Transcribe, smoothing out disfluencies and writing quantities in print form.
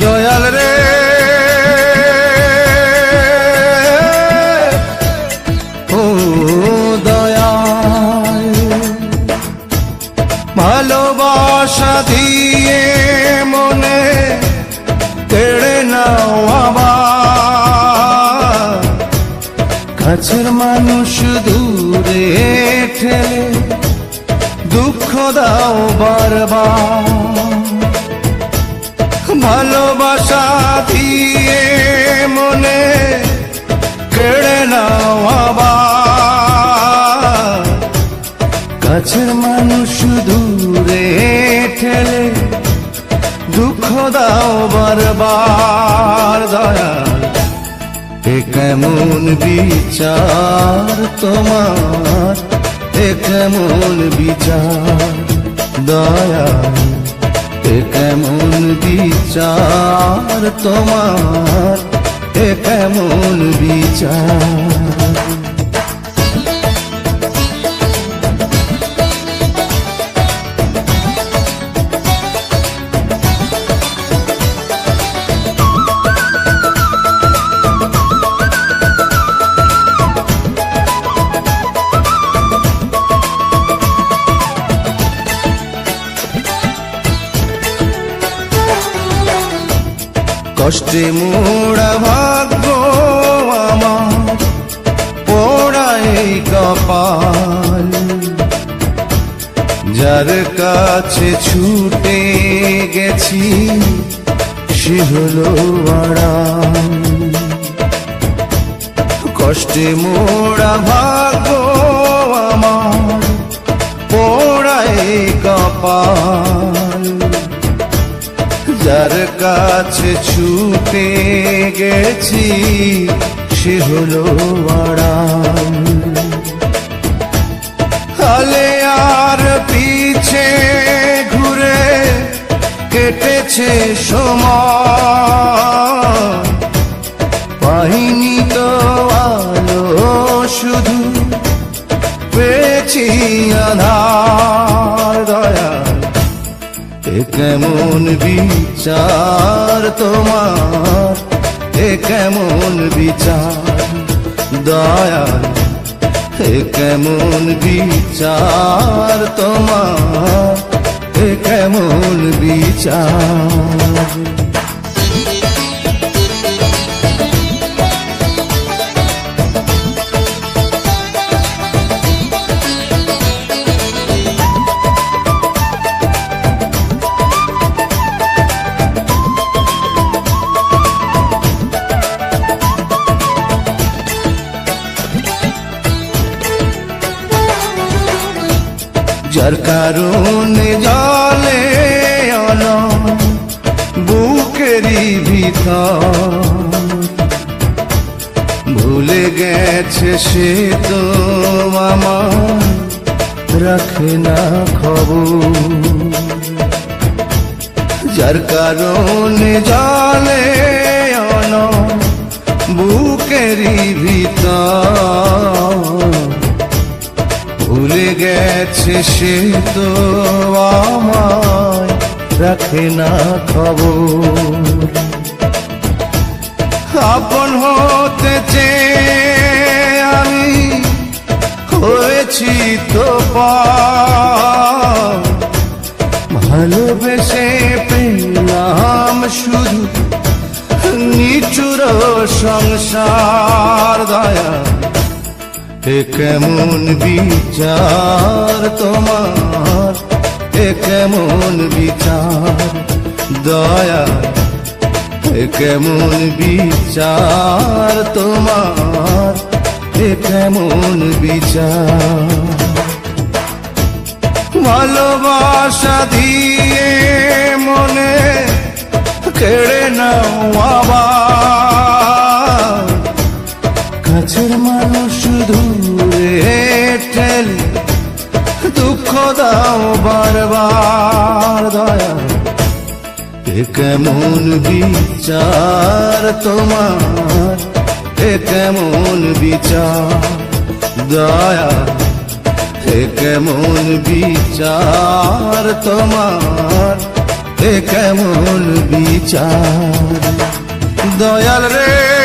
দয়াল রে ও দয়াল, ভালোবাসা দিয়ে মনে কেড়ে নাও আবার, কাছের মানুষ দূরে ঠেলে দুঃখ দাও বারবার। ভালোবাসা দিয়ে মনে কেড়ে নাও আবার, কাছের মানুষ দূরে ঠেলে দুঃখ দাও বারবার। দয়াল এ কেমন বিচার তোমার, এ কেমন বিচার দয়াল, এ কেমন বিচার তোমার, এ কেমন বিচার। কষ্টে মোড়া ভাগ্য আমার, পোড়াই কপাল, যার কাছে ছুটে গেছি সে হলো আড়াল। কষ্টে মোড়া ভাগ্য আমার, পোড়াই কপাল, যার কাছে ছুটে গেছি সে হলো আড়াল। হালে আর পিছে ঘুরে কেটেছে সময়, পাইনি তো আলো শুধু পেয়েছি আধার। দয়াল এ কেমন বিচার তোমার, এ কেমন বিচার দয়াল, এ কেমন বিচার তোমার, এ কেমন বিচার। যার কারণে জলে অলম বুকেরই ভিতর, ভুলে গেছে সে তো আমার রাখে না খবর। যার কারণে জলে অলম বুকেরই ভিতর, ভুলে গেছে সে তো আমায় রাখে না খবর। আপন হতে চেয়ে আমি হয়েছি তো পার, ভালোবেসে পেলাম শুধু নিচুর সংসার। দয়াল এ কেমন বিচার তোমার, এ কেমন বিচার দয়াল, এ কেমন বিচার তোমার, এ কেমন বিচার। ভালোবাসা দিয়ে মনে কেড়ে নাও আবার, কাছের মানুষ দূরে ঠেলে দুঃখ দাও বারবার। দয়াল এ কেমন বিচার তোমার, এ কেমন বিচার দয়াল, এ কেমন বিচার তোমার, এ কেমন বিচার দয়াল রে